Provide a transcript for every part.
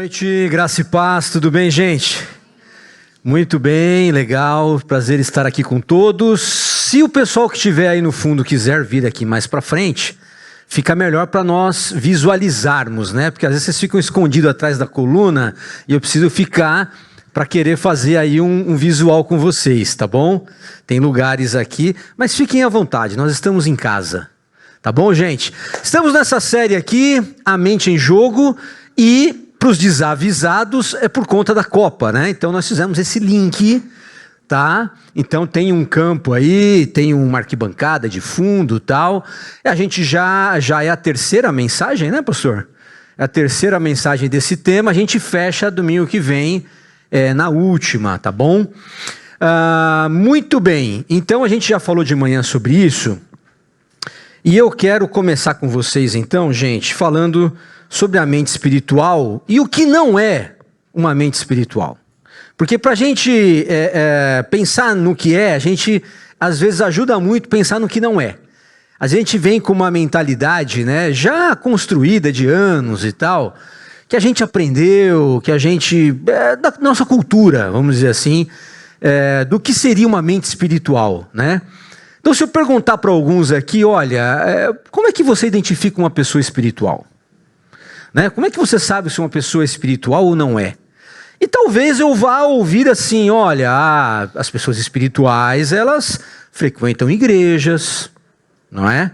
noite, graça e paz, tudo bem, gente? Muito bem, legal, prazer estar aqui com todos. Se o pessoal que estiver aí no fundo quiser vir aqui mais para frente, fica melhor para nós visualizarmos, né? Porque às vezes vocês ficam escondidos atrás da coluna e eu preciso ficar para querer fazer aí um visual com vocês, tá bom? Tem lugares aqui, mas fiquem à vontade, nós estamos em casa, tá bom, gente? Estamos nessa série aqui, A Mente em Jogo, e para os desavisados é por conta da Copa, né? Então nós fizemos esse link, tá? Então tem um campo aí, tem uma arquibancada de fundo e tal. E a gente já é a terceira mensagem, né, pastor? É a terceira mensagem desse tema. A gente fecha domingo que vem, na última, tá bom? Muito bem. Então a gente já falou de manhã sobre isso. E eu quero começar com vocês então, gente, falando sobre a mente espiritual e o que não é uma mente espiritual. Porque para a gente pensar no que é, a gente às vezes ajuda muito pensar no que não é. A gente vem com uma mentalidade, né, já construída de anos e tal, que a gente aprendeu, que a gente, da nossa cultura, vamos dizer assim, do que seria uma mente espiritual, né? Então se eu perguntar para alguns aqui, olha, como é que você identifica uma pessoa espiritual? Né? Como é que você sabe se uma pessoa é espiritual ou não é? E talvez eu vá ouvir assim, olha, as pessoas espirituais, elas frequentam igrejas, não é?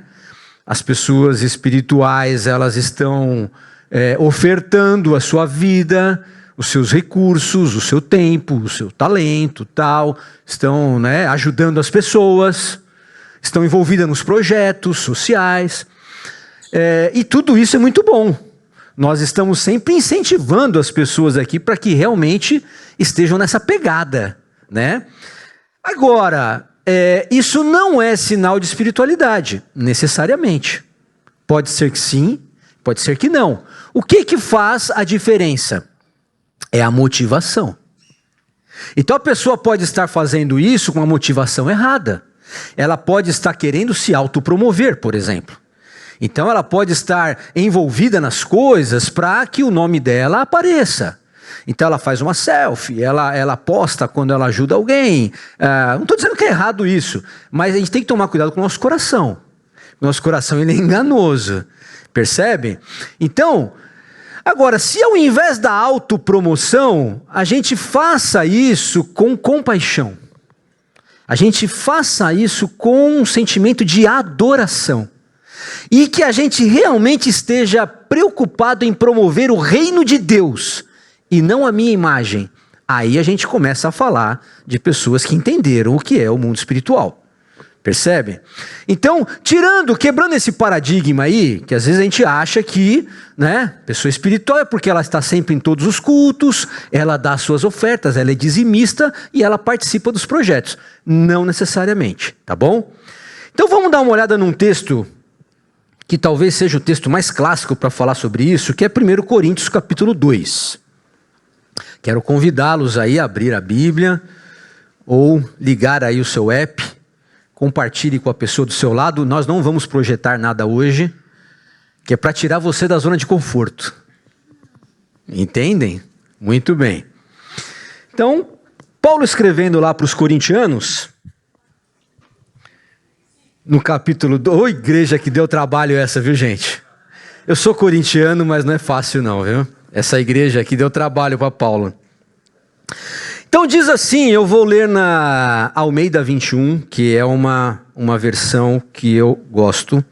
As pessoas espirituais, elas estão ofertando a sua vida, os seus recursos, o seu tempo, o seu talento, tal, estão, né, ajudando as pessoas, estão envolvidas nos projetos sociais, e tudo isso é muito bom. Nós estamos sempre incentivando as pessoas aqui para que realmente estejam nessa pegada, né? Agora, isso não é sinal de espiritualidade, necessariamente. Pode ser que sim, pode ser que não. O que faz a diferença? É a motivação. Então a pessoa pode estar fazendo isso com a motivação errada. Ela pode estar querendo se autopromover, por exemplo. Então ela pode estar envolvida nas coisas para que o nome dela apareça. Então ela faz uma selfie, ela posta quando ela ajuda alguém. Não estou dizendo que é errado isso, mas a gente tem que tomar cuidado com o nosso coração. O nosso coração, ele é enganoso, percebe? Então, agora, se ao invés da autopromoção, a gente faça isso com compaixão, a gente faça isso com um sentimento de adoração, e que a gente realmente esteja preocupado em promover o reino de Deus e não a minha imagem, aí a gente começa a falar de pessoas que entenderam o que é o mundo espiritual. Percebe? Então, quebrando esse paradigma aí, que às vezes a gente acha que, né, pessoa espiritual é porque ela está sempre em todos os cultos, ela dá suas ofertas, ela é dizimista e ela participa dos projetos. Não necessariamente, tá bom? Então vamos dar uma olhada num texto que talvez seja o texto mais clássico para falar sobre isso, que é 1 Coríntios capítulo 2. Quero convidá-los aí a abrir a Bíblia, ou ligar aí o seu app, compartilhe com a pessoa do seu lado. Nós não vamos projetar nada hoje, que é para tirar você da zona de conforto. Entendem? Muito bem. Então, Paulo escrevendo lá para os corintianos, no capítulo 2, igreja que deu trabalho essa, viu, gente? Eu sou corintiano, mas não é fácil não, viu? Essa igreja aqui deu trabalho para Paulo. Então diz assim, eu vou ler na Almeida 21, que é uma versão que eu gosto.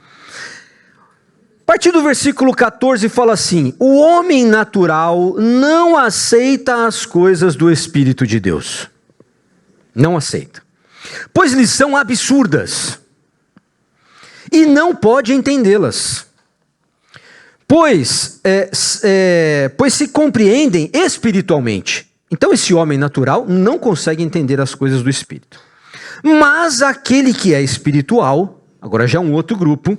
A partir do versículo 14 fala assim: o homem natural não aceita as coisas do Espírito de Deus. Não aceita. Pois lhes são absurdas. E não pode entendê-las, pois se compreendem espiritualmente. Então esse homem natural não consegue entender as coisas do Espírito. Mas aquele que é espiritual, agora já é um outro grupo,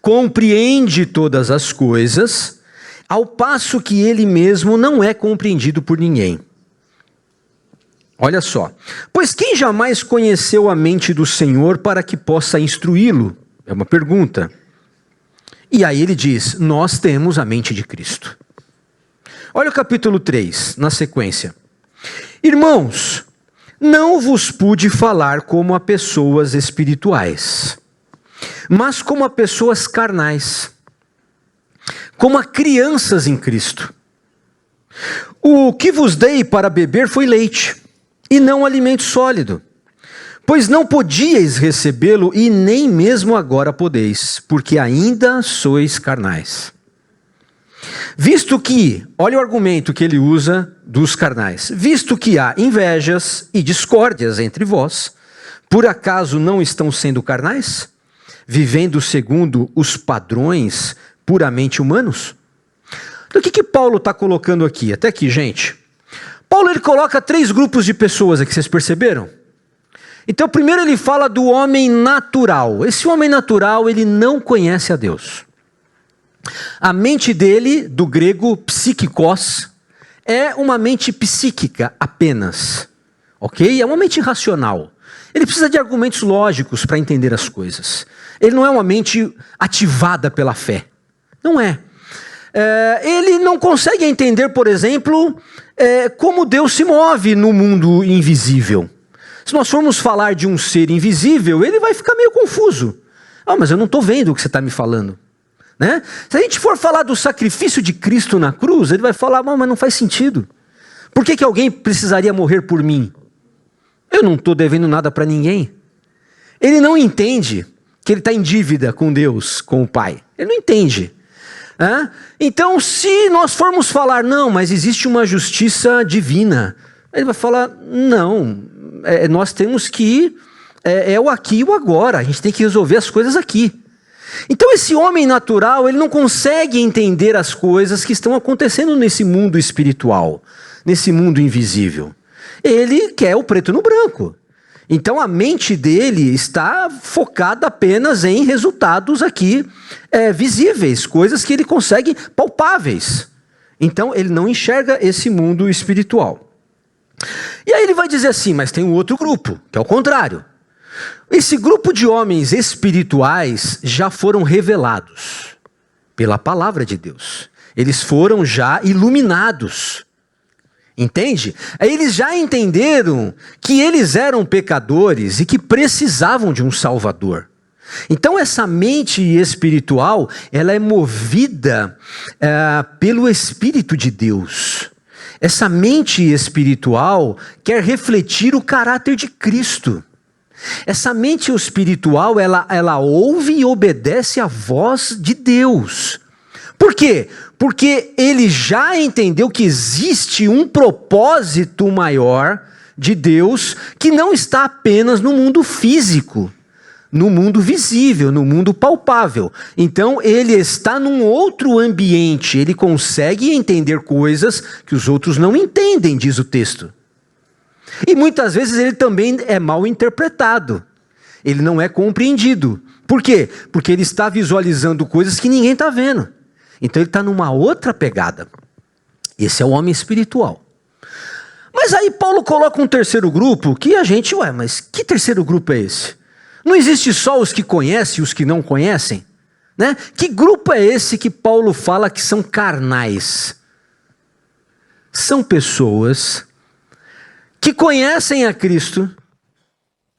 compreende todas as coisas, ao passo que ele mesmo não é compreendido por ninguém. Olha só, pois quem jamais conheceu a mente do Senhor para que possa instruí-lo? É uma pergunta. E aí ele diz, nós temos a mente de Cristo. Olha o capítulo 3, na sequência. Irmãos, não vos pude falar como a pessoas espirituais, mas como a pessoas carnais, como a crianças em Cristo. O que vos dei para beber foi leite, e não alimento sólido, pois não podíeis recebê-lo, e nem mesmo agora podeis, porque ainda sois carnais. Visto que, olha o argumento que ele usa dos carnais, visto que há invejas e discórdias entre vós, por acaso não estão sendo carnais? Vivendo segundo os padrões puramente humanos? Então, o que Paulo está colocando aqui? Até aqui, gente. Paulo ele coloca 3 grupos de pessoas aqui, vocês perceberam? Então, primeiro ele fala do homem natural. Esse homem natural, ele não conhece a Deus. A mente dele, do grego psíquicos, é uma mente psíquica apenas, ok? É uma mente racional. Ele precisa de argumentos lógicos para entender as coisas. Ele não é uma mente ativada pela fé. Não é. Ele não consegue entender, por exemplo, como Deus se move no mundo invisível. Se nós formos falar de um ser invisível, ele vai ficar meio confuso. Ah, mas eu não estou vendo o que você está me falando. Né? Se a gente for falar do sacrifício de Cristo na cruz, ele vai falar, mas não faz sentido. Por que alguém precisaria morrer por mim? Eu não estou devendo nada para ninguém. Ele não entende que ele está em dívida com Deus, com o Pai. Ele não entende. Então, se nós formos falar, não, mas existe uma justiça divina, ele vai falar, não, nós temos que, é o aqui e o agora, a gente tem que resolver as coisas aqui. Então esse homem natural, ele não consegue entender as coisas que estão acontecendo nesse mundo espiritual, nesse mundo invisível. Ele quer o preto no branco. Então a mente dele está focada apenas em resultados aqui visíveis, coisas que ele consegue palpáveis. Então ele não enxerga esse mundo espiritual. E aí ele vai dizer assim, mas tem um outro grupo, que é o contrário. Esse grupo de homens espirituais já foram revelados pela palavra de Deus. Eles foram já iluminados. Entende? Aí eles já entenderam que eles eram pecadores e que precisavam de um Salvador. Então essa mente espiritual, ela é movida pelo Espírito de Deus. Essa mente espiritual quer refletir o caráter de Cristo. Essa mente espiritual, ela ouve e obedece à voz de Deus. Por quê? Porque ele já entendeu que existe um propósito maior de Deus que não está apenas no mundo físico, no mundo visível, no mundo palpável. Então ele está num outro ambiente, ele consegue entender coisas que os outros não entendem, diz o texto. E muitas vezes ele também é mal interpretado. Ele não é compreendido. Por quê? Porque ele está visualizando coisas que ninguém está vendo. Então ele está numa outra pegada. Esse é o homem espiritual. Mas aí Paulo coloca um terceiro grupo que a gente, mas que terceiro grupo é esse? Não existe só os que conhecem e os que não conhecem? Né? Que grupo é esse que Paulo fala que são carnais? São pessoas que conhecem a Cristo,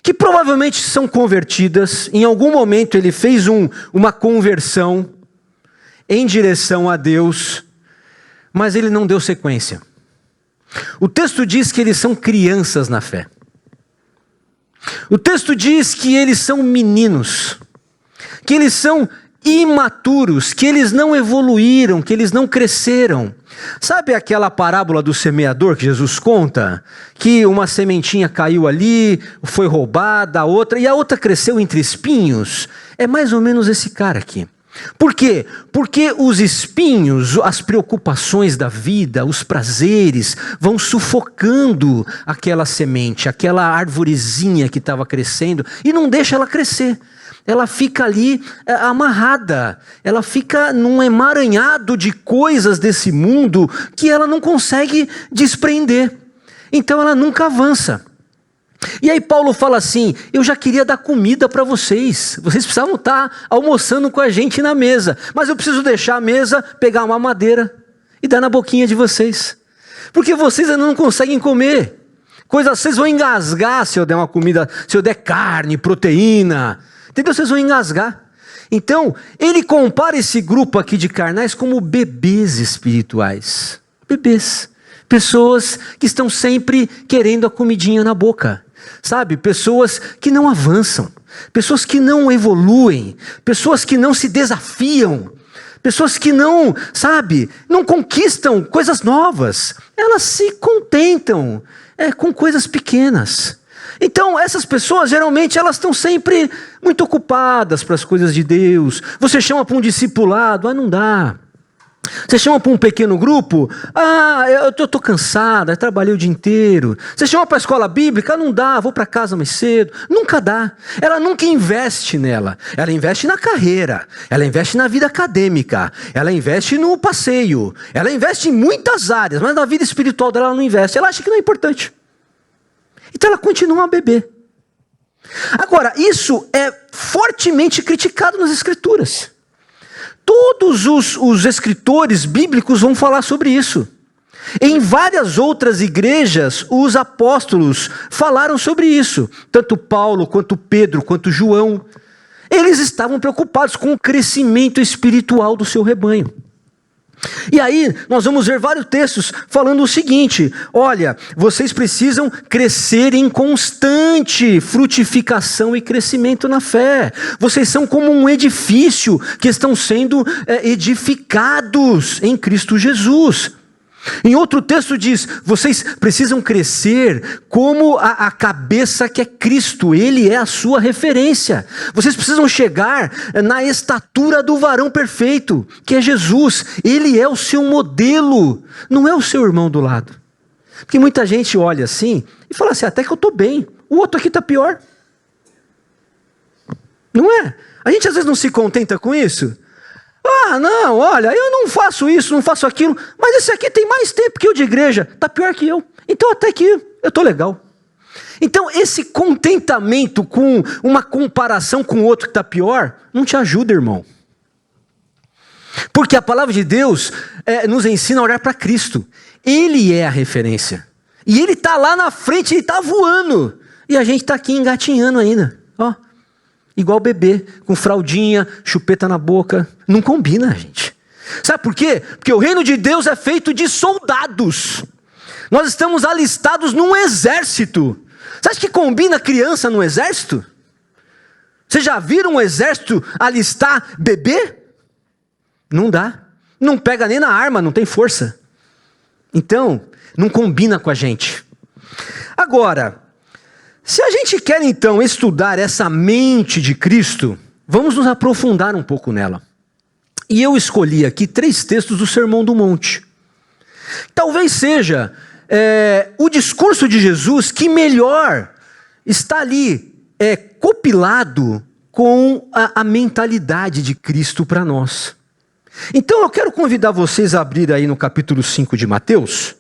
que provavelmente são convertidas, em algum momento ele fez uma conversão em direção a Deus, mas ele não deu sequência. O texto diz que eles são crianças na fé. O texto diz que eles são meninos, que eles são imaturos, que eles não evoluíram, que eles não cresceram. Sabe aquela parábola do semeador que Jesus conta? Que uma sementinha caiu ali, foi roubada, a outra cresceu entre espinhos? É mais ou menos esse cara aqui. Por quê? Porque os espinhos, as preocupações da vida, os prazeres, vão sufocando aquela semente, aquela arvorezinha que estava crescendo, e não deixa ela crescer. Ela fica ali amarrada, ela fica num emaranhado de coisas desse mundo que ela não consegue desprender. Então ela nunca avança. E aí Paulo fala assim, eu já queria dar comida para vocês precisavam estar almoçando com a gente na mesa, mas eu preciso deixar a mesa, pegar uma madeira e dá na boquinha de vocês. Porque vocês ainda não conseguem comer. Vocês vão engasgar se eu der uma comida, se eu der carne, proteína. Entendeu? Vocês vão engasgar. Então, ele compara esse grupo aqui de carnais como bebês espirituais. Bebês. Pessoas que estão sempre querendo a comidinha na boca. Sabe? Pessoas que não avançam. Pessoas que não evoluem. Pessoas que não se desafiam. Pessoas que não, sabe, não conquistam coisas novas. Elas se contentam com coisas pequenas. Então, essas pessoas, geralmente, elas estão sempre muito ocupadas para as coisas de Deus. Você chama para um discipulado, não dá. Você chama para um pequeno grupo, eu estou cansada, eu trabalhei o dia inteiro. Você chama para a escola bíblica, não dá, vou para casa mais cedo. Nunca dá. Ela nunca investe nela. Ela investe na carreira, ela investe na vida acadêmica, ela investe no passeio, ela investe em muitas áreas, mas na vida espiritual dela ela não investe. Ela acha que não é importante. Então ela continua a beber. Agora, isso é fortemente criticado nas Escrituras. Todos os escritores bíblicos vão falar sobre isso. Em várias outras igrejas, os apóstolos falaram sobre isso. Tanto Paulo, quanto Pedro, quanto João. Eles estavam preocupados com o crescimento espiritual do seu rebanho. E aí, nós vamos ver vários textos falando o seguinte: olha, vocês precisam crescer em constante frutificação e crescimento na fé. Vocês são como um edifício que estão sendo edificados em Cristo Jesus. Em outro texto diz, vocês precisam crescer como a cabeça que é Cristo, Ele é a sua referência. Vocês precisam chegar na estatura do varão perfeito, que é Jesus. Ele é o seu modelo, não é o seu irmão do lado. Porque muita gente olha assim e fala assim, até que eu estou bem, o outro aqui está pior. Não é? A gente às vezes não se contenta com isso. Não, olha, eu não faço isso, não faço aquilo, mas esse aqui tem mais tempo que eu de igreja, está pior que eu, então até que eu estou legal. Então esse contentamento com uma comparação com o outro que está pior, não te ajuda, irmão. Porque a palavra de Deus nos ensina a olhar para Cristo. Ele é a referência. E Ele está lá na frente, Ele está voando. E a gente está aqui engatinhando ainda, ó. Igual bebê, com fraldinha, chupeta na boca. Não combina, gente. Sabe por quê? Porque o reino de Deus é feito de soldados. Nós estamos alistados num exército. Você acha que combina criança no exército? Vocês já viram um exército alistar bebê? Não dá. Não pega nem na arma, não tem força. Então, não combina com a gente. Agora, se a gente quer então estudar essa mente de Cristo, vamos nos aprofundar um pouco nela. E eu escolhi aqui 3 textos do Sermão do Monte. Talvez seja o discurso de Jesus que melhor está ali copilado com a mentalidade de Cristo para nós. Então eu quero convidar vocês a abrir aí no capítulo 5 de Mateus,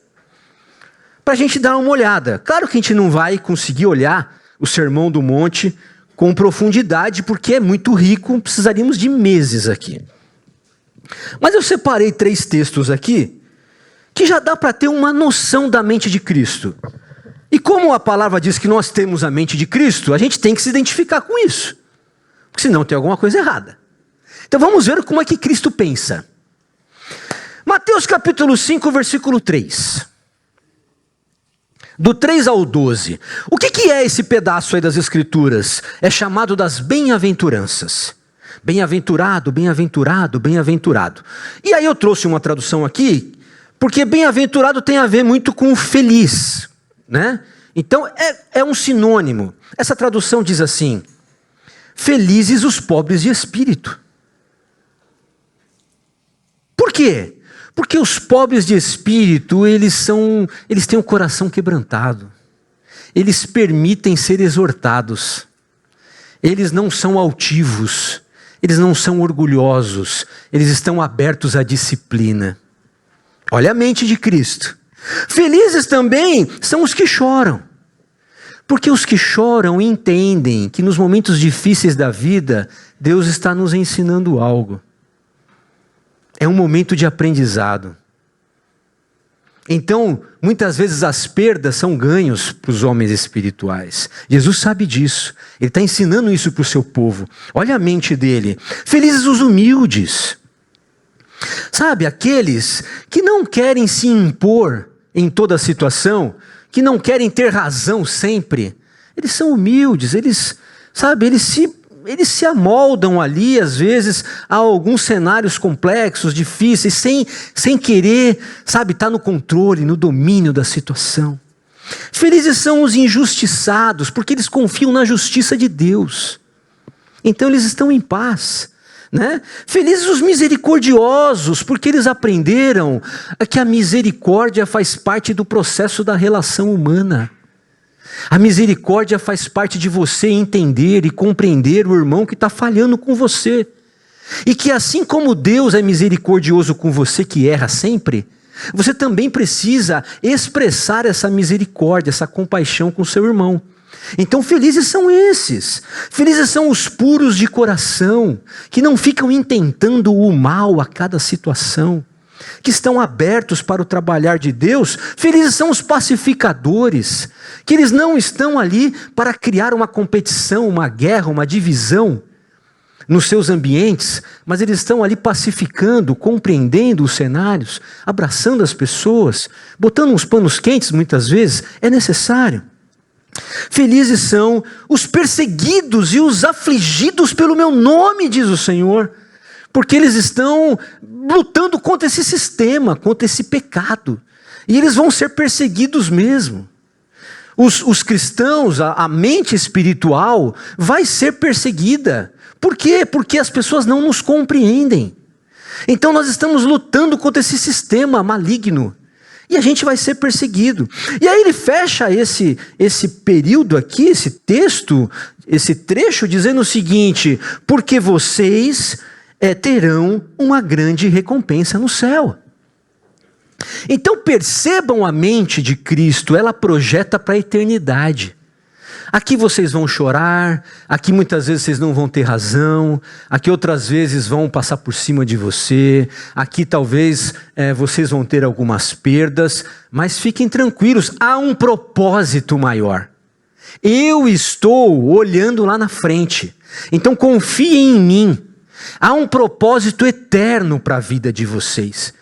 para a gente dar uma olhada. Claro que a gente não vai conseguir olhar o Sermão do Monte com profundidade, porque é muito rico, precisaríamos de meses aqui. Mas eu separei 3 textos aqui, que já dá para ter uma noção da mente de Cristo. E como a palavra diz que nós temos a mente de Cristo, a gente tem que se identificar com isso. Porque senão tem alguma coisa errada. Então vamos ver como é que Cristo pensa. Mateus capítulo 5, versículo 3. Do 3 ao 12. O que é esse pedaço aí das Escrituras? É chamado das bem-aventuranças. Bem-aventurado, bem-aventurado, bem-aventurado. E aí eu trouxe uma tradução aqui, porque bem-aventurado tem a ver muito com feliz, né? Então é um sinônimo. Essa tradução diz assim: felizes os pobres de espírito. Por quê? Porque os pobres de espírito, eles têm o coração quebrantado. Eles permitem ser exortados. Eles não são altivos. Eles não são orgulhosos. Eles estão abertos à disciplina. Olha a mente de Cristo. Felizes também são os que choram. Porque os que choram entendem que nos momentos difíceis da vida, Deus está nos ensinando algo. É um momento de aprendizado. Então, muitas vezes as perdas são ganhos para os homens espirituais. Jesus sabe disso. Ele está ensinando isso para o seu povo. Olha a mente dele. Felizes os humildes. Sabe, aqueles que não querem se impor em toda situação, que não querem ter razão sempre. Eles são humildes, eles se amoldam ali, às vezes, a alguns cenários complexos, difíceis, sem querer, estar no controle, no domínio da situação. Felizes são os injustiçados, porque eles confiam na justiça de Deus. Então eles estão em paz, né? Felizes os misericordiosos, porque eles aprenderam que a misericórdia faz parte do processo da relação humana. A misericórdia faz parte de você entender e compreender o irmão que está falhando com você. E que assim como Deus é misericordioso com você que erra sempre, você também precisa expressar essa misericórdia, essa compaixão com seu irmão. Então felizes são esses. Felizes são os puros de coração, que não ficam intentando o mal a cada situação, que estão abertos para o trabalhar de Deus. Felizes são os pacificadores, que eles não estão ali para criar uma competição, uma guerra, uma divisão nos seus ambientes, mas eles estão ali pacificando, compreendendo os cenários, abraçando as pessoas, botando uns panos quentes muitas vezes, é necessário. Felizes são os perseguidos e os afligidos pelo meu nome, diz o Senhor, porque eles estão lutando contra esse sistema, contra esse pecado. E eles vão ser perseguidos mesmo. Os cristãos, a mente espiritual vai ser perseguida. Por quê? Porque as pessoas não nos compreendem. Então nós estamos lutando contra esse sistema maligno. E a gente vai ser perseguido. E aí ele fecha esse período aqui, esse texto, esse trecho, dizendo o seguinte: porque vocês terão uma grande recompensa no céu. Então percebam a mente de Cristo, ela projeta para a eternidade. Aqui vocês vão chorar, aqui muitas vezes vocês não vão ter razão, aqui outras vezes vão passar por cima de você, aqui talvez vocês vão ter algumas perdas, mas fiquem tranquilos, há um propósito maior. Eu estou olhando lá na frente, então confiem em mim. Há um propósito eterno para a vida de vocês.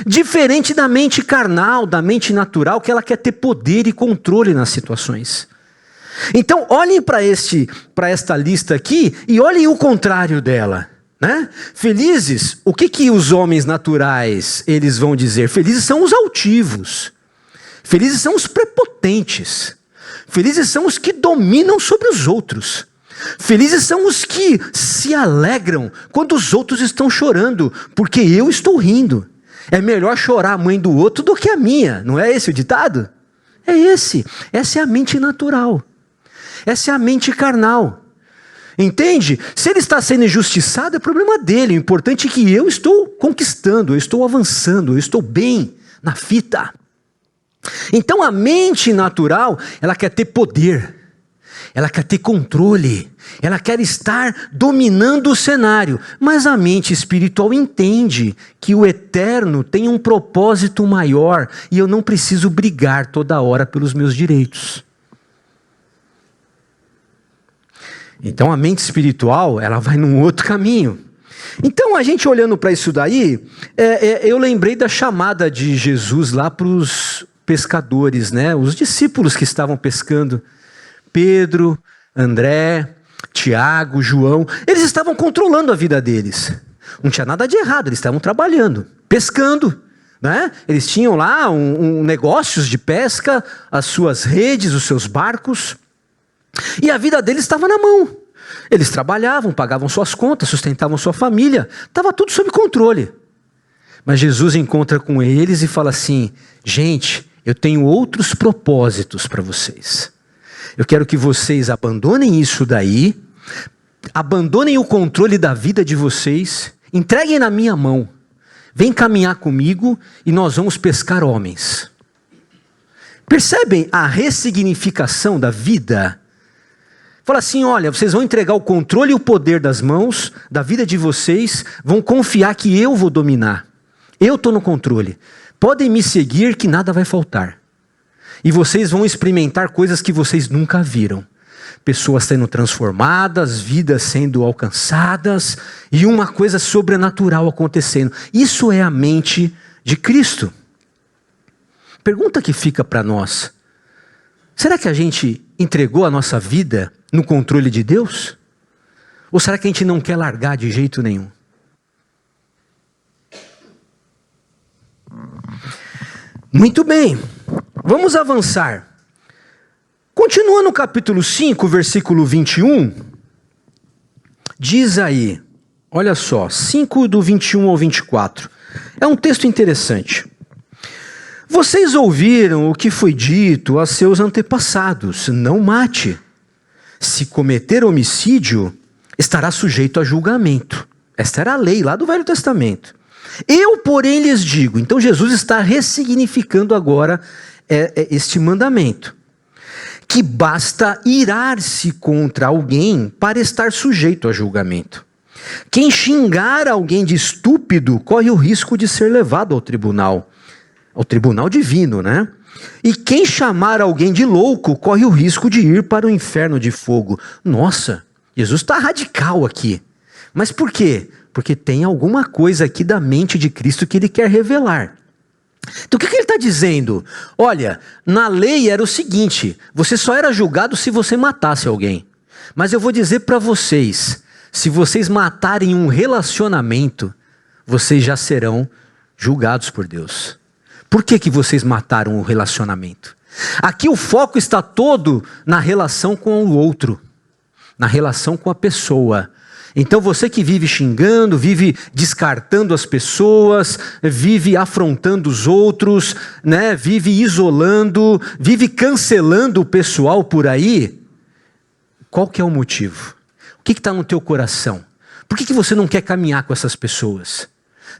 Diferente da mente carnal, da mente natural, que ela quer ter poder e controle nas situações. Então olhem para esta lista aqui e olhem o contrário dela, né? Felizes, o que os homens naturais eles vão dizer? Felizes são os altivos, felizes são os prepotentes, felizes são os que dominam sobre os outros, felizes são os que se alegram quando os outros estão chorando, porque eu estou rindo. É melhor chorar a mãe do outro do que a minha, não é esse o ditado? É esse, essa é a mente natural. Essa é a mente carnal. Entende? Se ele está sendo injustiçado, é problema dele. O importante é que eu estou conquistando, eu estou avançando, eu estou bem na fita. Então a mente natural, ela quer ter poder, ela quer ter controle, ela quer estar dominando o cenário. Mas a mente espiritual entende que o eterno tem um propósito maior e eu não preciso brigar toda hora pelos meus direitos. Então a mente espiritual, ela vai num outro caminho. Então a gente olhando para isso daí, eu lembrei da chamada de Jesus lá para os pescadores, né? Os discípulos que estavam pescando. Pedro, André, Tiago, João, eles estavam controlando a vida deles. Não tinha nada de errado, eles estavam trabalhando, pescando, né? Eles tinham lá negócios de pesca, as suas redes, os seus barcos. E a vida deles estava na mão. Eles trabalhavam, pagavam suas contas, sustentavam sua família. Estava tudo sob controle. Mas Jesus encontra com eles e fala assim: gente, eu tenho outros propósitos para vocês. Eu quero que vocês abandonem isso daí, abandonem o controle da vida de vocês, entreguem na minha mão. Vem caminhar comigo e nós vamos pescar homens. Percebem a ressignificação da vida? Fala assim: olha, vocês vão entregar o controle e o poder das mãos da vida de vocês, vão confiar que eu vou dominar. Eu estou no controle. Podem me seguir que nada vai faltar. E vocês vão experimentar coisas que vocês nunca viram. Pessoas sendo transformadas, vidas sendo alcançadas e uma coisa sobrenatural acontecendo. Isso é a mente de Cristo. Pergunta que fica para nós. Será que a gente entregou a nossa vida no controle de Deus? Ou será que a gente não quer largar de jeito nenhum? Muito bem, vamos avançar. Continua no capítulo 5, versículo 21. Diz aí, olha só, 5 do 21 ao 24. É um texto interessante. Vocês ouviram o que foi dito a seus antepassados: não mate. Se cometer homicídio, estará sujeito a julgamento. Esta era a lei lá do Velho Testamento. Eu, porém, lhes digo. Então Jesus está ressignificando agora este mandamento. Que basta irar-se contra alguém para estar sujeito a julgamento. Quem xingar alguém de estúpido corre o risco de ser levado ao tribunal divino, né? E quem chamar alguém de louco corre o risco de ir para o inferno de fogo. Nossa, Jesus está radical aqui. Mas por quê? Porque tem alguma coisa aqui da mente de Cristo que ele quer revelar. Então o que ele está dizendo? Olha, na lei era o seguinte: você só era julgado se você matasse alguém. Mas eu vou dizer para vocês, se vocês matarem um relacionamento, vocês já serão julgados por Deus. Por que vocês mataram o relacionamento? Aqui o foco está todo na relação com o outro, na relação com a pessoa. Então você que vive xingando, vive descartando as pessoas, vive afrontando os outros, né? Vive isolando, vive cancelando o pessoal por aí, qual que é o motivo? O que está no teu coração? Por que você não quer caminhar com essas pessoas?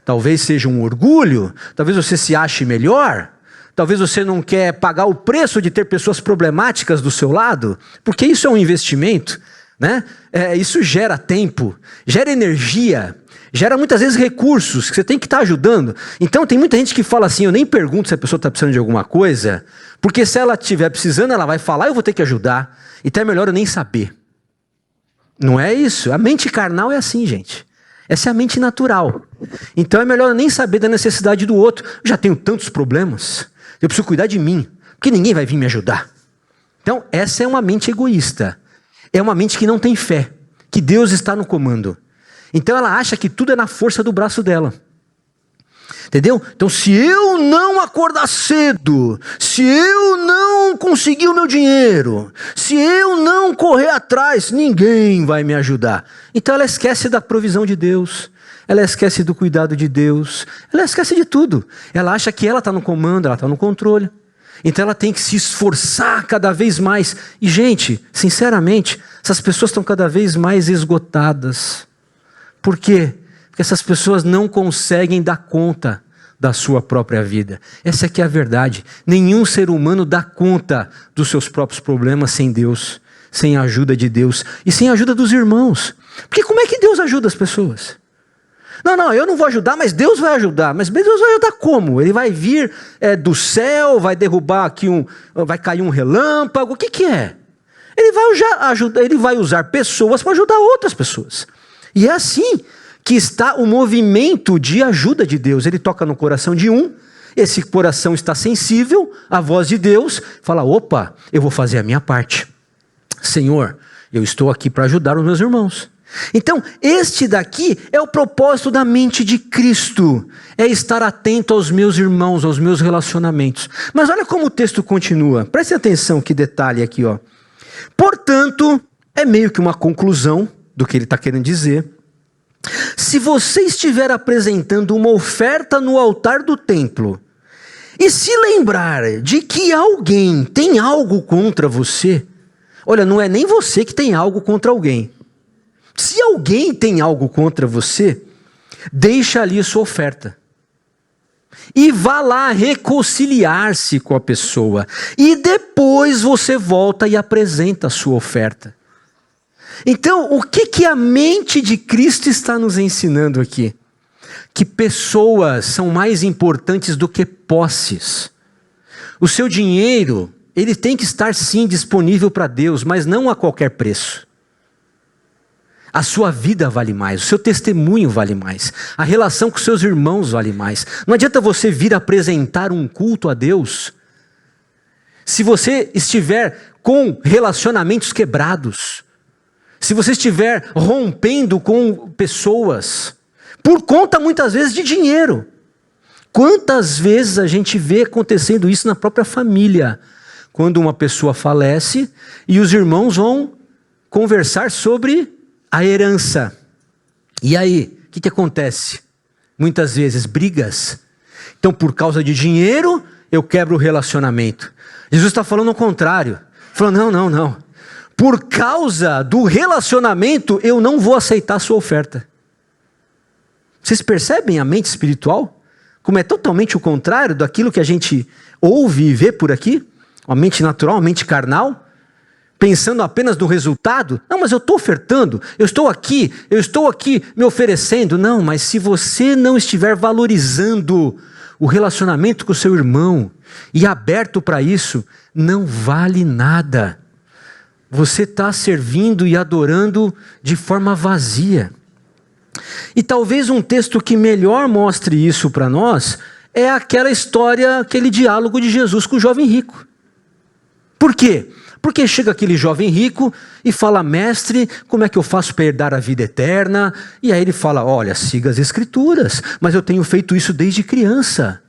Talvez seja um orgulho, talvez você se ache melhor, talvez você não quer pagar o preço de ter pessoas problemáticas do seu lado, porque isso é um investimento, né? Isso gera tempo, gera energia, gera muitas vezes recursos que você tem que estar ajudando. Então tem muita gente que fala assim: eu nem pergunto se a pessoa está precisando de alguma coisa, porque se ela estiver precisando, ela vai falar, eu vou ter que ajudar. Então é melhor eu nem saber. Não é isso? A mente carnal é assim, gente. Essa é a mente natural. Então é melhor eu nem saber da necessidade do outro. Eu já tenho tantos problemas, eu preciso cuidar de mim, porque ninguém vai vir me ajudar. Então essa é uma mente egoísta. É uma mente que não tem fé, que Deus está no comando. Então ela acha que tudo é na força do braço dela. Entendeu? Então se eu não acordar cedo, se eu não conseguir o meu dinheiro, se eu não correr atrás, ninguém vai me ajudar. Então ela esquece da provisão de Deus, ela esquece do cuidado de Deus, ela esquece de tudo. Ela acha que ela está no comando, ela está no controle. Então ela tem que se esforçar cada vez mais. E gente, sinceramente, essas pessoas estão cada vez mais esgotadas. Por quê? Porque essas pessoas não conseguem dar conta da sua própria vida. Essa aqui é a verdade. Nenhum ser humano dá conta dos seus próprios problemas sem Deus, sem a ajuda de Deus e sem a ajuda dos irmãos. Porque como é que Deus ajuda as pessoas? Não, eu não vou ajudar, mas Deus vai ajudar. Mas Deus vai ajudar como? Ele vai vir do céu, vai derrubar aqui vai cair um relâmpago, o que é? Ele vai usar pessoas para ajudar outras pessoas. E é assim que está o movimento de ajuda de Deus. Ele toca no coração de um, esse coração está sensível à voz de Deus, fala: opa, eu vou fazer a minha parte. Senhor, eu estou aqui para ajudar os meus irmãos. Então, este daqui é o propósito da mente de Cristo, é estar atento aos meus irmãos, aos meus relacionamentos. Mas olha como o texto continua, preste atenção que detalhe aqui, ó. Portanto, é meio que uma conclusão do que ele está querendo dizer. Se você estiver apresentando uma oferta no altar do templo, e se lembrar de que alguém tem algo contra você, olha, não é nem você que tem algo contra alguém. Se alguém tem algo contra você, deixa ali a sua oferta. E vá lá reconciliar-se com a pessoa. E depois você volta e apresenta a sua oferta. Então, o que a mente de Cristo está nos ensinando aqui? que pessoas são mais importantes do que posses. O seu dinheiro, ele tem que estar sim disponível para Deus, mas não a qualquer preço. A sua vida vale mais, o seu testemunho vale mais, a relação com seus irmãos vale mais. Não adianta você vir apresentar um culto a Deus se você estiver com relacionamentos quebrados, se você estiver rompendo com pessoas, por conta muitas vezes de dinheiro. Quantas vezes a gente vê acontecendo isso na própria família, quando uma pessoa falece e os irmãos vão conversar sobre a herança. E aí, o que acontece? Muitas vezes brigas. Então, por causa de dinheiro, eu quebro o relacionamento. Jesus está falando o contrário. Falando, não. Por causa do relacionamento, eu não vou aceitar a sua oferta. Vocês percebem a mente espiritual? Como é totalmente o contrário daquilo que a gente ouve e vê por aqui? Uma mente natural, uma mente carnal. Pensando apenas no resultado. Não, mas eu estou ofertando, eu estou aqui me oferecendo. Não, mas se você não estiver valorizando o relacionamento com o seu irmão e aberto para isso, não vale nada. Você está servindo e adorando de forma vazia. E talvez um texto que melhor mostre isso para nós é aquela história, aquele diálogo de Jesus com o jovem rico. Por quê? Porque chega aquele jovem rico e fala, mestre, como é que eu faço para herdar a vida eterna? E aí ele fala, olha, siga as escrituras, mas eu tenho feito isso desde criança.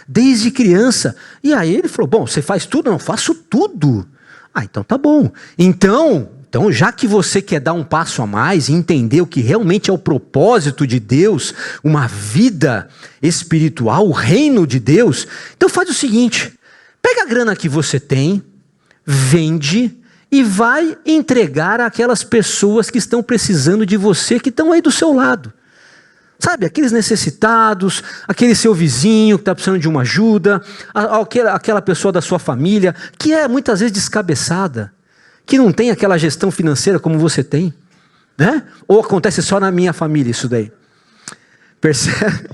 Desde criança. E aí ele falou, bom, você faz tudo? Não, faço tudo. Ah, então tá bom. Então, já que você quer dar um passo a mais e entender o que realmente é o propósito de Deus, uma vida espiritual, o reino de Deus, então faz o seguinte, pega a grana que você tem, vende e vai entregar àquelas pessoas que estão precisando de você, que estão aí do seu lado. Sabe, aqueles necessitados, aquele seu vizinho que está precisando de uma ajuda, aquela pessoa da sua família, que é muitas vezes descabeçada, que não tem aquela gestão financeira como você tem, né? Ou acontece só na minha família isso daí? Percebe?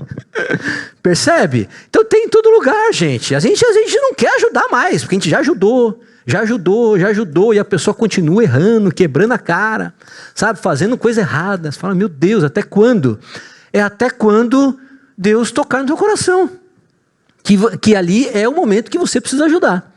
Percebe? Então tem em todo lugar, gente. A gente não quer ajudar mais, porque a gente já ajudou, e a pessoa continua errando, quebrando a cara, sabe, fazendo coisa errada. Você fala, meu Deus, até quando? É até quando Deus tocar no teu coração, que ali é o momento que você precisa ajudar.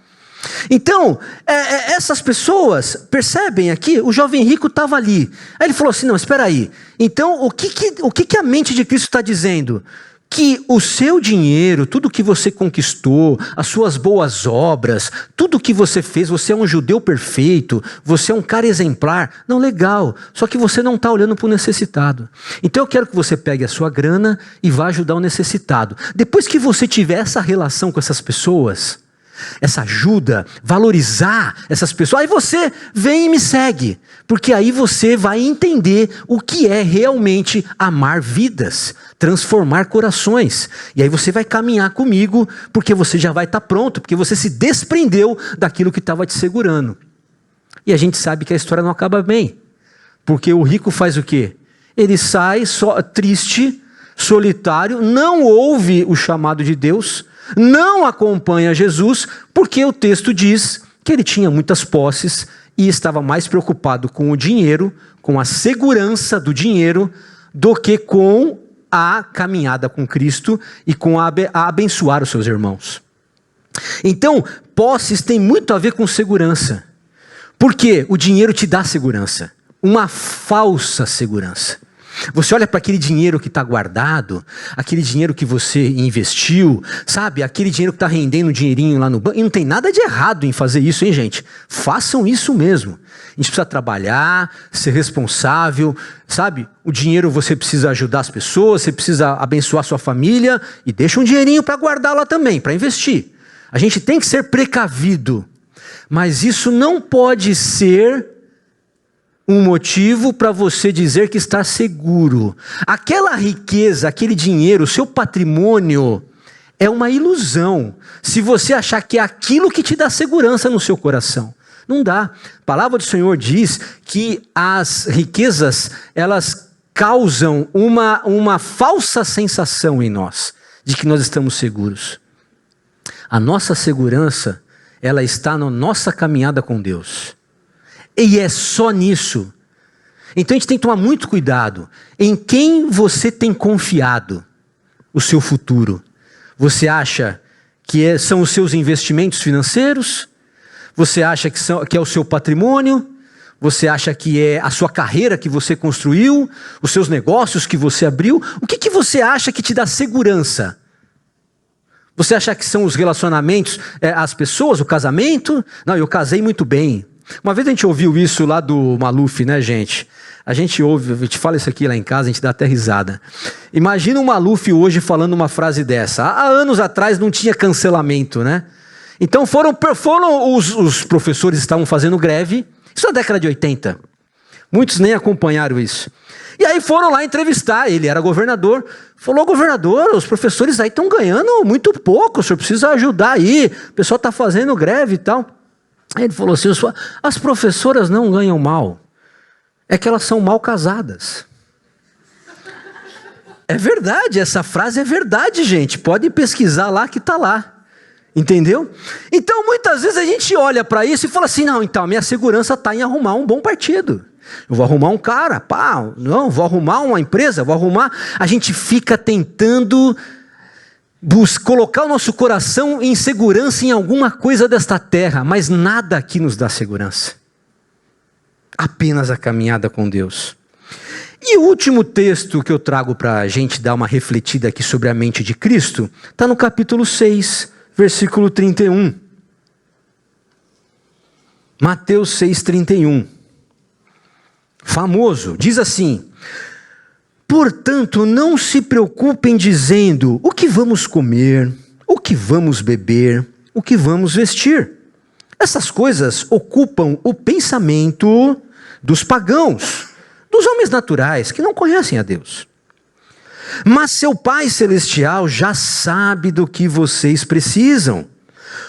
Então, essas pessoas, percebem aqui, o jovem rico estava ali. Aí ele falou assim, não, espera aí. Então, o que a mente de Cristo está dizendo? Que o seu dinheiro, tudo que você conquistou, as suas boas obras, tudo que você fez, você é um judeu perfeito, você é um cara exemplar. Não, legal, só que você não está olhando para o necessitado. Então eu quero que você pegue a sua grana e vá ajudar o necessitado. Depois que você tiver essa relação com essas pessoas, essa ajuda, valorizar essas pessoas, aí você vem e me segue, porque aí você vai entender o que é realmente amar vidas, transformar corações, e aí você vai caminhar comigo, porque você já vai estar pronto, porque você se desprendeu daquilo que estava te segurando. E a gente sabe que a história não acaba bem, porque o rico faz o quê? Ele sai triste, solitário, não ouve o chamado de Deus, não acompanha Jesus, porque o texto diz que ele tinha muitas posses e estava mais preocupado com o dinheiro, com a segurança do dinheiro, do que com a caminhada com Cristo e com a abençoar os seus irmãos. Então, posses tem muito a ver com segurança, porque o dinheiro te dá segurança, uma falsa segurança. Você olha para aquele dinheiro que está guardado, aquele dinheiro que você investiu, sabe? Aquele dinheiro que está rendendo um dinheirinho lá no banco. E não tem nada de errado em fazer isso, hein, gente? Façam isso mesmo. A gente precisa trabalhar, ser responsável, sabe? O dinheiro você precisa ajudar as pessoas, você precisa abençoar a sua família e deixa um dinheirinho para guardar lá também, para investir. A gente tem que ser precavido, mas isso não pode ser um motivo para você dizer que está seguro. Aquela riqueza, aquele dinheiro, o seu patrimônio é uma ilusão. Se você achar que é aquilo que te dá segurança no seu coração, não dá. A palavra do Senhor diz que as riquezas, elas causam uma falsa sensação em nós de que nós estamos seguros. A nossa segurança, ela está na nossa caminhada com Deus. E é só nisso. Então a gente tem que tomar muito cuidado em quem você tem confiado o seu futuro. Você acha que são os seus investimentos financeiros? Você acha que é o seu patrimônio? Você acha que é a sua carreira que você construiu? Os seus negócios que você abriu? O que você acha que te dá segurança? Você acha que são os relacionamentos, as pessoas, o casamento? Não, eu casei muito bem. Uma vez a gente ouviu isso lá do Maluf, né, gente? A gente ouve, a gente fala isso aqui lá em casa, a gente dá até risada. Imagina o Maluf hoje falando uma frase dessa. Há anos atrás não tinha cancelamento, né? Então foram os professores estavam fazendo greve, isso na década de 80. Muitos nem acompanharam isso. E aí foram lá entrevistar, ele era governador. Falou, governador, os professores aí estão ganhando muito pouco, o senhor precisa ajudar aí, o pessoal está fazendo greve e tal. Aí ele falou assim, as professoras não ganham mal, é que elas são mal casadas. É verdade, essa frase é verdade, gente, pode pesquisar lá que está lá. Entendeu? Então muitas vezes a gente olha para isso e fala assim, não, então a minha segurança está em arrumar um bom partido. Eu vou arrumar um cara, vou arrumar uma empresa, A gente fica tentando colocar o nosso coração em segurança em alguma coisa desta terra, mas nada aqui nos dá segurança. Apenas a caminhada com Deus. E o último texto que eu trago para a gente dar uma refletida aqui sobre a mente de Cristo, está no capítulo 6, versículo 31. Mateus 6,31. Famoso, diz assim: portanto, não se preocupem dizendo o que vamos comer, o que vamos beber, o que vamos vestir. Essas coisas ocupam o pensamento dos pagãos, dos homens naturais que não conhecem a Deus. Mas seu Pai Celestial já sabe do que vocês precisam.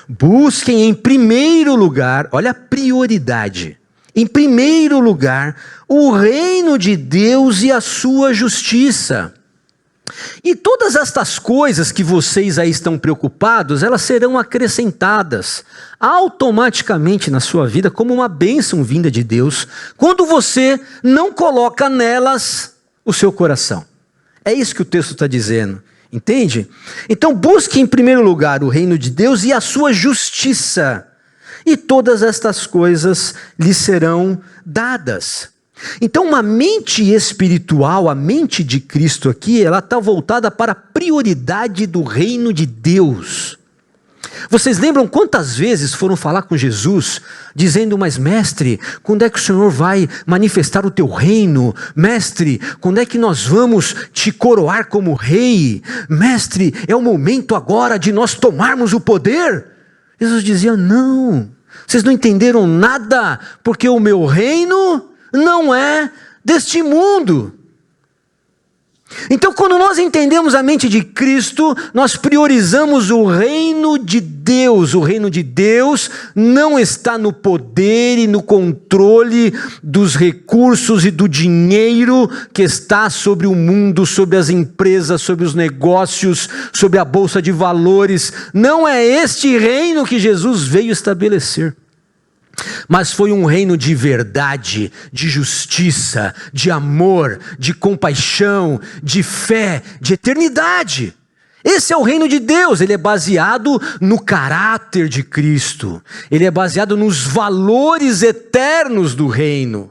Busquem em primeiro lugar, olha a prioridade, em primeiro lugar, o reino de Deus e a sua justiça. E todas estas coisas que vocês aí estão preocupados, elas serão acrescentadas automaticamente na sua vida como uma bênção vinda de Deus, quando você não coloca nelas o seu coração. É isso que o texto está dizendo, entende? Então busque em primeiro lugar o reino de Deus e a sua justiça, e todas estas coisas lhe serão dadas. Então uma mente espiritual, a mente de Cristo aqui, ela está voltada para a prioridade do reino de Deus. Vocês lembram quantas vezes foram falar com Jesus, dizendo, mas mestre, quando é que o Senhor vai manifestar o teu reino? Mestre, quando é que nós vamos te coroar como rei? Mestre, é o momento agora de nós tomarmos o poder? Jesus dizia, não, vocês não entenderam nada, porque o meu reino não é deste mundo. Então, quando nós entendemos a mente de Cristo, nós priorizamos o reino de Deus. O reino de Deus não está no poder e no controle dos recursos e do dinheiro que está sobre o mundo, sobre as empresas, sobre os negócios, sobre a bolsa de valores. Não é este reino que Jesus veio estabelecer. Mas foi um reino de verdade, de justiça, de amor, de compaixão, de fé, de eternidade. Esse é o reino de Deus, ele é baseado no caráter de Cristo, ele é baseado nos valores eternos do reino.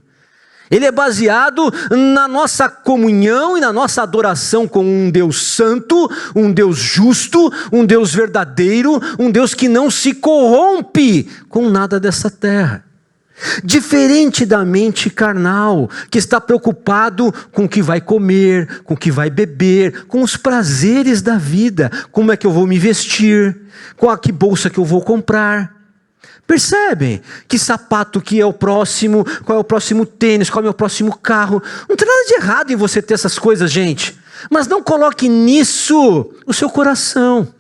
Ele é baseado na nossa comunhão e na nossa adoração com um Deus santo, um Deus justo, um Deus verdadeiro, um Deus que não se corrompe com nada dessa terra. Diferente da mente carnal, que está preocupado com o que vai comer, com o que vai beber, com os prazeres da vida. Como é que eu vou me vestir? Qual que bolsa que eu vou comprar? Percebem? Que sapato que é o próximo, qual é o próximo tênis, qual é o meu próximo carro. Não tem nada de errado em você ter essas coisas, gente. Mas não coloque nisso o seu coração.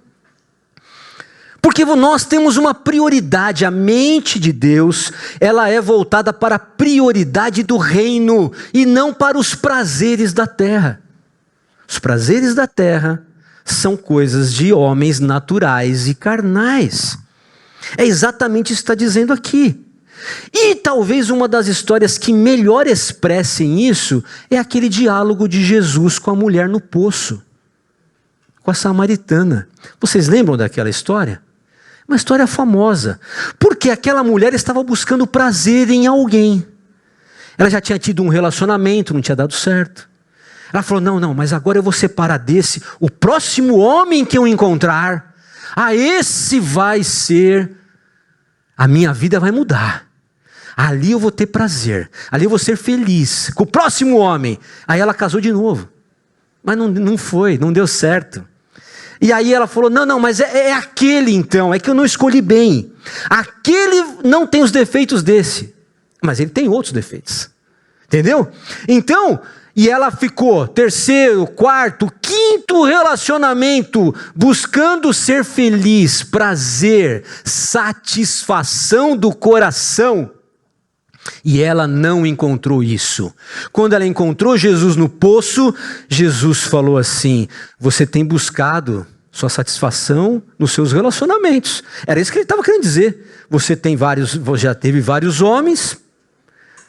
Porque nós temos uma prioridade, a mente de Deus, ela é voltada para a prioridade do reino e não para os prazeres da terra. Os prazeres da terra são coisas de homens naturais e carnais. É exatamente isso que está dizendo aqui. E talvez uma das histórias que melhor expressem isso é aquele diálogo de Jesus com a mulher no poço, com a samaritana. Vocês lembram daquela história? Uma história famosa, porque aquela mulher estava buscando prazer em alguém. Ela já tinha tido um relacionamento, não tinha dado certo. Ela falou, não, mas agora eu vou separar desse, o próximo homem que eu encontrar, esse vai ser, a minha vida vai mudar. Ali eu vou ter prazer, ali eu vou ser feliz, com o próximo homem. Aí ela casou de novo, mas não foi, não deu certo. E aí ela falou, não, mas é aquele então, é que eu não escolhi bem. Aquele não tem os defeitos desse, mas ele tem outros defeitos. Entendeu? Então, e ela ficou terceiro, quarto, quinto relacionamento, buscando ser feliz, prazer, satisfação do coração. E ela não encontrou isso. Quando ela encontrou Jesus no poço, Jesus falou assim, você tem buscado sua satisfação nos seus relacionamentos. Era isso que ele estava querendo dizer. Você já teve vários homens,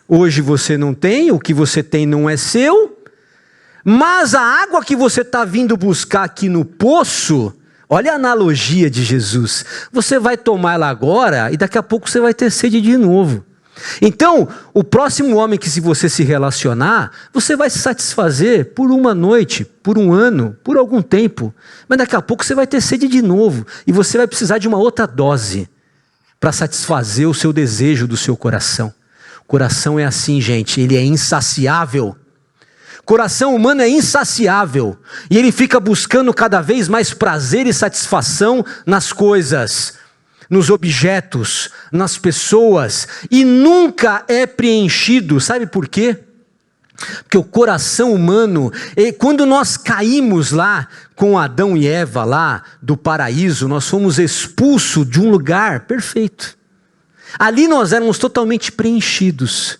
hoje você não tem, o que você tem não é seu, mas a água que você está vindo buscar aqui no poço, olha a analogia de Jesus, você vai tomar ela agora e daqui a pouco você vai ter sede de novo. Então, o próximo homem que se você se relacionar, você vai se satisfazer por uma noite, por um ano, por algum tempo. Mas daqui a pouco você vai ter sede de novo. E você vai precisar de uma outra dose para satisfazer o seu desejo do seu coração. O coração é assim, gente, ele é insaciável. Coração humano é insaciável. E ele fica buscando cada vez mais prazer e satisfação nas coisas, nos objetos, nas pessoas, e nunca é preenchido. Sabe por quê? Porque o coração humano, quando nós caímos lá com Adão e Eva lá do paraíso, nós fomos expulsos de um lugar perfeito. Ali nós éramos totalmente preenchidos.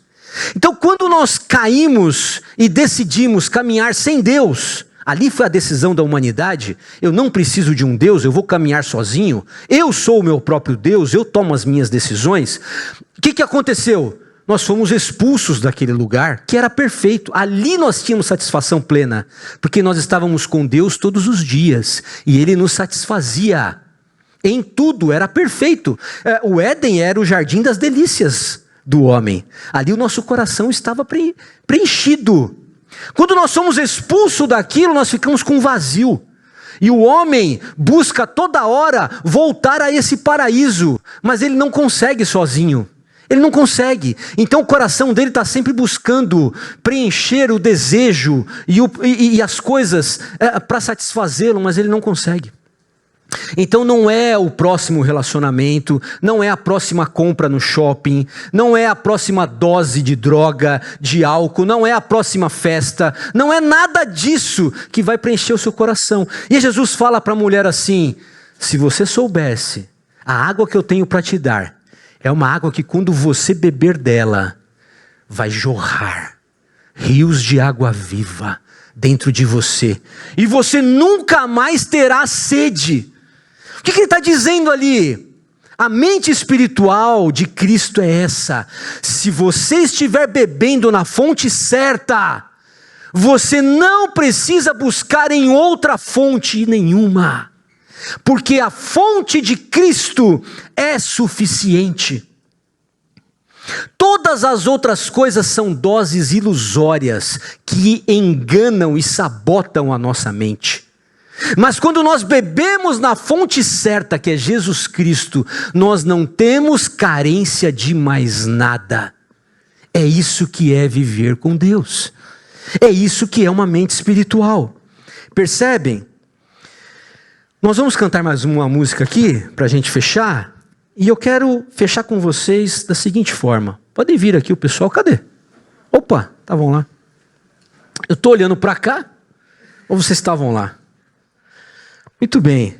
Então quando nós caímos e decidimos caminhar sem Deus, ali foi a decisão da humanidade, eu não preciso de um Deus, eu vou caminhar sozinho, eu sou o meu próprio Deus, eu tomo as minhas decisões. O que aconteceu? Nós fomos expulsos daquele lugar que era perfeito, ali nós tínhamos satisfação plena, porque nós estávamos com Deus todos os dias, e Ele nos satisfazia, em tudo, era perfeito. O Éden era o jardim das delícias do homem, ali o nosso coração estava preenchido. Quando nós somos expulsos daquilo, nós ficamos com vazio. E o homem busca toda hora voltar a esse paraíso, mas ele não consegue sozinho. Ele não consegue. Então o coração dele está sempre buscando preencher o desejo e as coisas para satisfazê-lo, mas ele não consegue. Então não é o próximo relacionamento, não é a próxima compra no shopping, não é a próxima dose de droga, de álcool, não é a próxima festa, não é nada disso que vai preencher o seu coração. E Jesus fala para a mulher assim, se você soubesse, a água que eu tenho para te dar, é uma água que quando você beber dela, vai jorrar rios de água viva dentro de você, e você nunca mais terá sede. O que ele está dizendo ali? A mente espiritual de Cristo é essa. Se você estiver bebendo na fonte certa, você não precisa buscar em outra fonte nenhuma, porque a fonte de Cristo é suficiente. Todas as outras coisas são doses ilusórias que enganam e sabotam a nossa mente. Mas quando nós bebemos na fonte certa, que é Jesus Cristo, nós não temos carência de mais nada. É isso que é viver com Deus. É isso que é uma mente espiritual. Percebem? Nós vamos cantar mais uma música aqui, para a gente fechar. E eu quero fechar com vocês da seguinte forma. Podem vir aqui o pessoal, cadê? Opa, estavam lá. Eu estou olhando para cá, ou vocês estavam lá? Muito bem.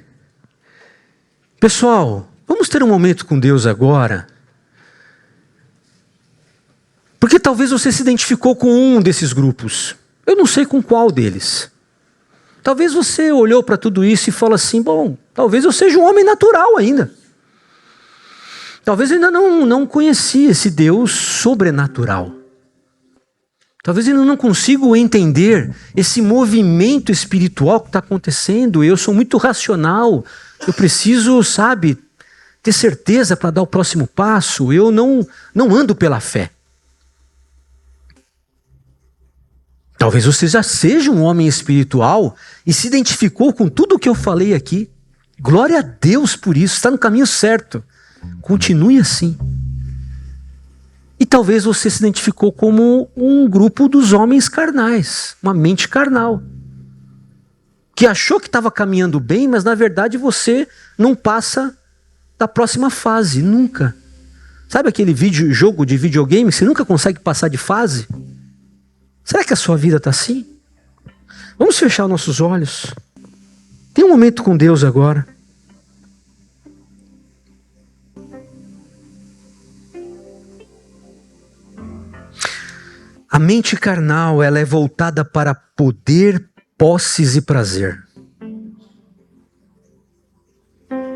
Pessoal, vamos ter um momento com Deus agora. Porque talvez você se identificou com um desses grupos. Eu não sei com qual deles. Talvez você olhou para tudo isso e falou assim, bom, talvez eu seja um homem natural ainda. Talvez eu ainda não conhecia esse Deus sobrenatural. Talvez eu ainda não consigo entender esse movimento espiritual que está acontecendo. Eu sou muito racional. Eu preciso, ter certeza para dar o próximo passo. Eu não ando pela fé. Talvez você já seja um homem espiritual e se identificou com tudo o que eu falei aqui. Glória a Deus por isso, está no caminho certo. Continue assim. E talvez você se identificou como um grupo dos homens carnais, uma mente carnal, que achou que estava caminhando bem, mas na verdade você não passa da próxima fase, nunca. Sabe aquele jogo de videogame que você nunca consegue passar de fase? Será que a sua vida está assim? Vamos fechar nossos olhos. Tem um momento com Deus agora. A mente carnal, ela é voltada para poder, posses e prazer.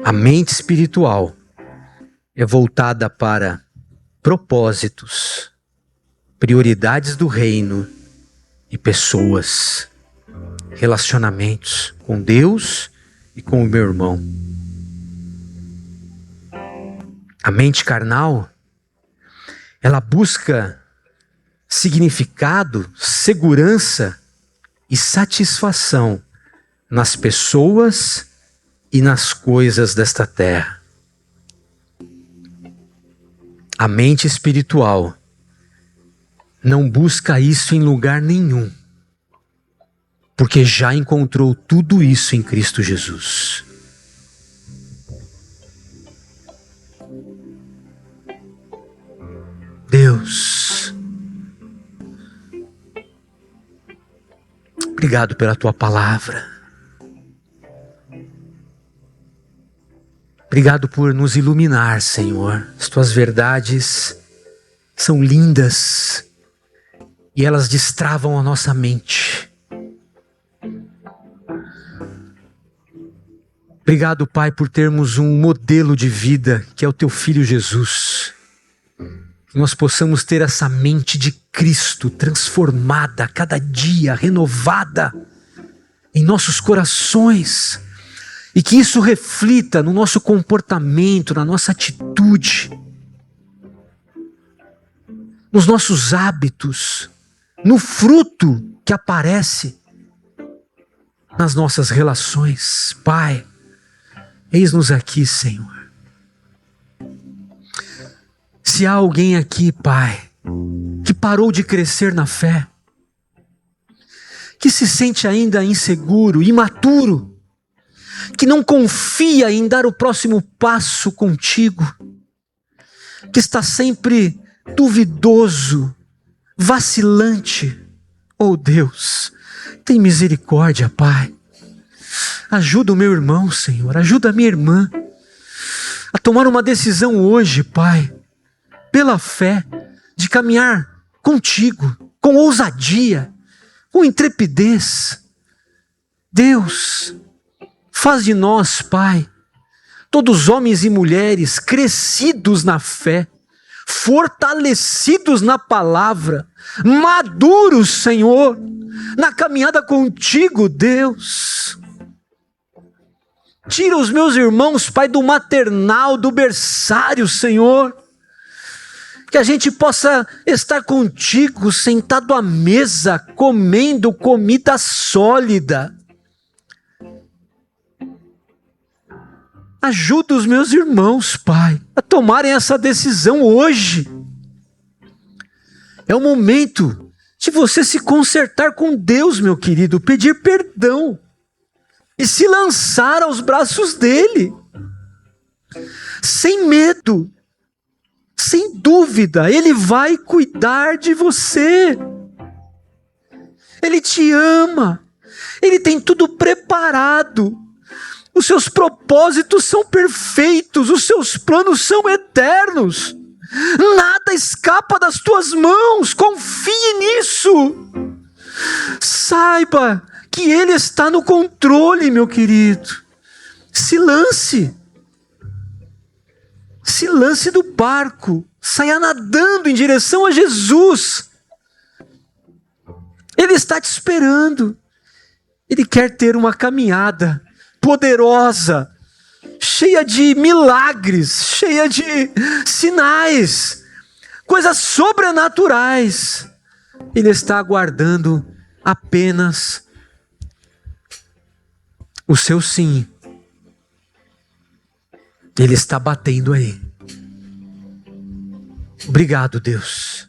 A mente espiritual é voltada para propósitos, prioridades do reino e pessoas, relacionamentos com Deus e com o meu irmão. A mente carnal, ela busca significado, segurança e satisfação nas pessoas e nas coisas desta terra. A mente espiritual não busca isso em lugar nenhum, porque já encontrou tudo isso em Cristo Jesus. Deus, obrigado pela tua palavra. Obrigado por nos iluminar, Senhor. As tuas verdades são lindas e elas destravam a nossa mente. Obrigado, Pai, por termos um modelo de vida que é o teu Filho Jesus. Que nós possamos ter essa mente de Cristo transformada a cada dia, renovada em nossos corações. E que isso reflita no nosso comportamento, na nossa atitude, nos nossos hábitos, no fruto que aparece nas nossas relações. Pai, eis-nos aqui, Senhor. Se há alguém aqui, Pai, que parou de crescer na fé, que se sente ainda inseguro, imaturo, que não confia em dar o próximo passo contigo, que está sempre duvidoso, vacilante, oh Deus, tem misericórdia, Pai. Ajuda o meu irmão, Senhor, ajuda a minha irmã a tomar uma decisão hoje, Pai, pela fé, de caminhar contigo, com ousadia, com intrepidez. Deus, faz de nós, Pai, todos homens e mulheres crescidos na fé, fortalecidos na palavra, maduros, Senhor, na caminhada contigo, Deus. Tira os meus irmãos, Pai, do maternal, do berçário, Senhor. Que a gente possa estar contigo, sentado à mesa, comendo comida sólida. Ajuda os meus irmãos, Pai, a tomarem essa decisão hoje. É o momento de você se consertar com Deus, meu querido, pedir perdão e se lançar aos braços dele, sem medo, sem dúvida. Ele vai cuidar de você. Ele te ama. Ele tem tudo preparado. Os seus propósitos são perfeitos, os seus planos são eternos. Nada escapa das tuas mãos, confie nisso. Saiba que Ele está no controle, meu querido. Se lance do barco, saia nadando em direção a Jesus. Ele está te esperando. Ele quer ter uma caminhada poderosa, cheia de milagres, cheia de sinais, coisas sobrenaturais. Ele está aguardando apenas o seu sim. Ele está batendo aí. Obrigado, Deus.